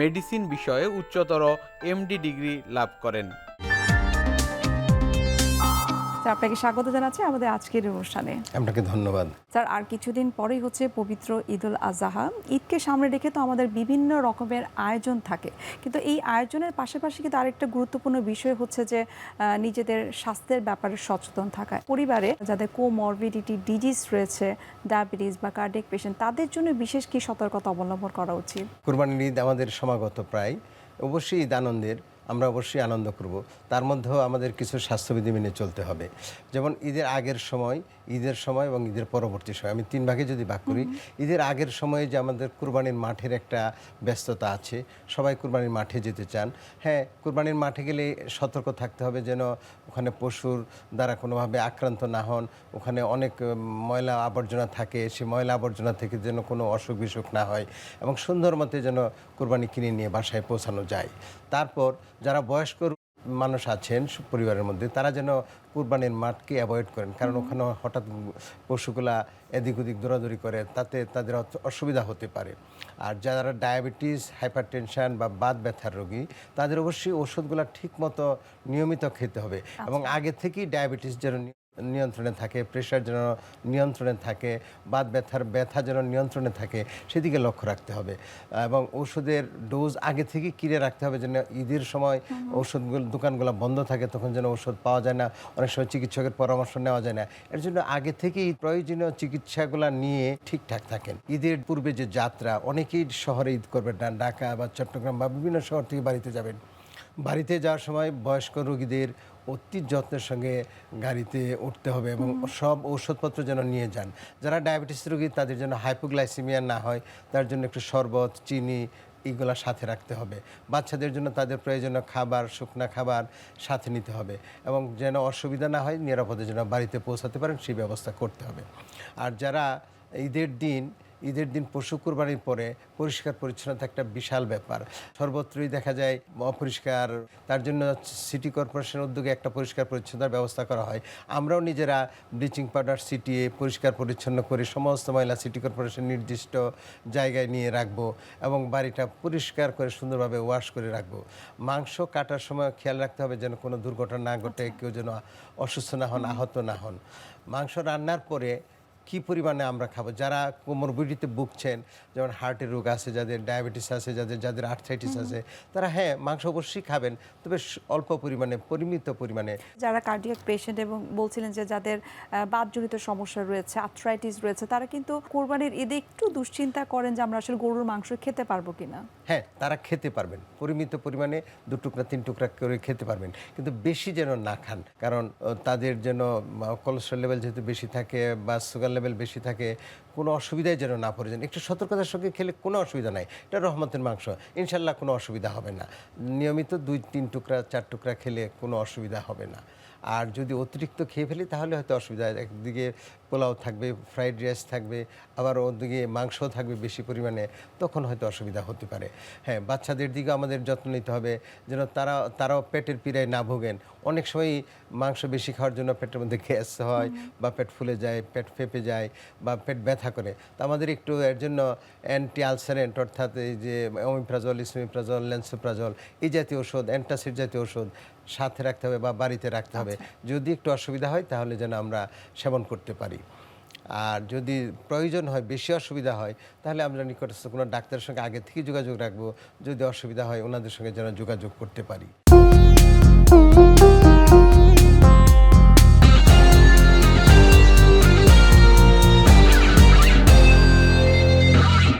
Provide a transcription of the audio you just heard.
Medicine বিষয়ে উচ্চতর MD degree লাভ করেন। স্যার, আপনাকে স্বাগত জানাচ্ছি আমাদের আজকের অনুষ্ঠানে। আপনাকে ধন্যবাদ। স্যার, আর কিছুদিন পরেই হচ্ছে পবিত্র ঈদুল আজহা। ঈদকে সামনে রেখে তো আমাদের বিভিন্ন রকমের আয়োজন থাকে, কিন্তু এই আয়োজনের পাশাপাশি কিন্তু আরেকটা গুরুত্বপূর্ণ বিষয় হচ্ছে যে নিজেদের স্বাস্থ্যের ব্যাপারে সচেতন থাকা। পরিবারে যাদের কোমরবিডিটি ডিজিজ রয়েছে, ডায়াবেটিস বা কার্ডিয়াক পেশেন্ট, তাদের জন্য বিশেষ কি সতর্কতা অবলম্বন করা উচিত? কুরবানির ঈদ আমাদের সমাগত প্রায়, অবশ্যই ঈদ আনন্দের, আমরা অবশ্যই আনন্দ করব। তার মধ্যেও আমাদের কিছু স্বাস্থ্যবিধি মেনে চলতে হবে। যেমন ঈদের আগের সময়, ঈদের সময় এবং ঈদের পরবর্তী সময়, আমি 3 ভাগে যদি ভাগ করি। ঈদের আগের সময়ে যে আমাদের কুরবানির মাঠের একটা ব্যস্ততা আছে, সবাই কুরবানির মাঠে যেতে চান। হ্যাঁ, কুরবানির মাঠে গেলে সতর্ক থাকতে হবে যেন ওখানে পশুর দ্বারা কোনোভাবে আক্রান্ত না হন। ওখানে অনেক ময়লা আবর্জনা থাকে, সে ময়লা আবর্জনা থেকে যেন কোনো অসুখ বিসুখ না হয় এবং সুন্দর মতে যেন কুরবানি কিনে নিয়ে বাসায় পৌঁছানো যায়। তারপর যারা বয়স্ক মানুষ আছেন পরিবারের মধ্যে, তারা যেন কুরবানির মাঠকে অ্যাভয়েড করেন, কারণ ওখানে হঠাৎ পশুগুলা এদিক ওদিক দৌড়াদৌড়ি করে, তাতে তাদের অসুবিধা হতে পারে। আর যারা ডায়াবেটিস, হাইপারটেনশন বা বাত ব্যথার রোগী, তাদের অবশ্যই ওষুধগুলো ঠিকমতো নিয়মিত খেতে হবে এবং আগে থেকেই ডায়াবেটিস যেন নিয়ন্ত্রণে থাকে, প্রেশার যেন নিয়ন্ত্রণে থাকে, বাত ব্যথা যেন নিয়ন্ত্রণে থাকে, সেদিকে লক্ষ্য রাখতে হবে এবং ওষুধের ডোজ আগে থেকে কিনে রাখতে হবে যেন ঈদের সময় ওষুধগুলো দোকানগুলো বন্ধ থাকে, তখন যেন ওষুধ পাওয়া যায় না, অনেক সময় চিকিৎসকের পরামর্শ নেওয়া যায় না। এর জন্য আগে থেকেই প্রয়োজনীয় চিকিৎসাগুলো নিয়ে ঠিকঠাক থাকেন। ঈদের পূর্বে যে যাত্রা, অনেকেই শহরে ঈদ করবেন না, ঢাকা বা চট্টগ্রাম বা বিভিন্ন শহর থেকে বাড়িতে যাবেন। বাড়িতে যাওয়ার সময় বয়স্ক রোগীদের অতি যত্নের সঙ্গে গাড়িতে উঠতে হবে এবং সব ঔষধপত্র যেন নিয়ে যান। যারা ডায়াবেটিস রোগী, তাদের জন্য হাইপোগ্লাইসেমিয়া না হয়, তার জন্য একটু শরবত, চিনি এইগুলো সাথে রাখতে হবে। বাচ্চাদের জন্য তাদের প্রয়োজনীয় খাবার, শুকনা খাবার সাথে নিতে হবে এবং যেন অসুবিধা না হয়, নিরাপদে যেন বাড়িতে পৌঁছাতে পারেন সেই ব্যবস্থা করতে হবে। আর যারা ঈদের দিন পশু কুরবানির পরে পরিষ্কার পরিচ্ছন্নতা একটা বিশাল ব্যাপার, সর্বত্রই দেখা যায় অপরিষ্কার। তার জন্য সিটি কর্পোরেশনের উদ্যোগে একটা পরিষ্কার পরিচ্ছন্নতার ব্যবস্থা করা হয়। আমরাও নিজেরা ব্লিচিং পাউডার ছিটিয়ে পরিষ্কার পরিচ্ছন্ন করে সমস্ত ময়লা সিটি কর্পোরেশন নির্দিষ্ট জায়গায় নিয়ে রাখবো এবং বাড়িটা পরিষ্কার করে সুন্দরভাবে ওয়াশ করে রাখবো। মাংস কাটার সময় খেয়াল রাখতে হবে যেন কোনো দুর্ঘটনা না ঘটে, কেউ যেন অসুস্থ না হন, আহত না হন। মাংস রান্নার পরে কী পরিমাণে আমরা খাবো, যারা কোমরবিডিতে ভুগছেন, যেমন হার্টের রোগ আছে, যাদের ডায়াবেটিস আছে, যাদের আর্থ্রাইটিস আছে, তারা হ্যাঁ মাংস অবশ্যই খাবেন, তবে অল্প পরিমাণে, পরিমিত পরিমাণে। যারা কার্ডিয়াক পেশেন্ট এবং বলছিলেন যে যাদের বাতজনিত সমস্যা রয়েছে, আর্থ্রাইটিস রয়েছে, তারা কিন্তু কোরবানির ঈদে একটু দুশ্চিন্তা করেন যে আমরা আসলে গরুর মাংস খেতে পারবো কিনা। হ্যাঁ, তারা খেতে পারবেন, পরিমিত পরিমাণে 2 টুকরা 3 টুকরা করে খেতে পারবেন, কিন্তু বেশি যেন না খান, কারণ তাদের যেন কোলেস্ট্রল লেভেল যেহেতু বেশি থাকে বা সুগার লেভেল বেশি থাকে, কোনো অসুবিধায় যেন না পড়ে যান। একটু সতর্কতার সঙ্গে খেলে কোনো অসুবিধা নাই, এটা রহমতের মাংস, ইনশাল্লাহ কোনো অসুবিধা হবে না। নিয়মিত 2-3 টুকরা 4 টুকরা খেলে কোনো অসুবিধা হবে না। আর যদি অতিরিক্ত খেয়ে ফেলি তাহলে হয়তো অসুবিধা হয়। একদিকে পোলাও থাকবে, ফ্রাইড রাইস থাকবে, আবার ওদিকে মাংসও থাকবে বেশি পরিমাণে, তখন হয়তো অসুবিধা হতে পারে। হ্যাঁ, বাচ্চাদের দিকে আমাদের যত্ন নিতে হবে যেন তারাও পেটের পীড়ায় না ভোগেন। অনেক সময় মাংস বেশি খাওয়ার জন্য পেটের মধ্যে গ্যাস হয় বা পেট ফুলে যায়, পেট ফেঁপে যায় বা পেট ব্যথা করে। তো আমাদের একটু এর জন্য অ্যান্টি আলসারেন্ট, অর্থাৎ এই যে ওমিপ্রাজল, ইসমিপ্রাজল, ল্যান্সোপ্রাজল, এই জাতীয় ওষুধ, অ্যান্টাসিড জাতীয় ওষুধ সাথে রাখতে হবে বা বাড়িতে রাখতে হবে। যদি একটু অসুবিধা হয় তাহলে যেন আমরা সেবন করতে পারি। আর যদি প্রয়োজন হয়, বেশি অসুবিধা হয়, তাহলে আমরা নিকটস্থ কোনো ডাক্তারের সঙ্গে আগে থেকে যোগাযোগ রাখবো। যদি অসুবিধা হয় ওনাদের সঙ্গে যেন যোগাযোগ করতে পারি।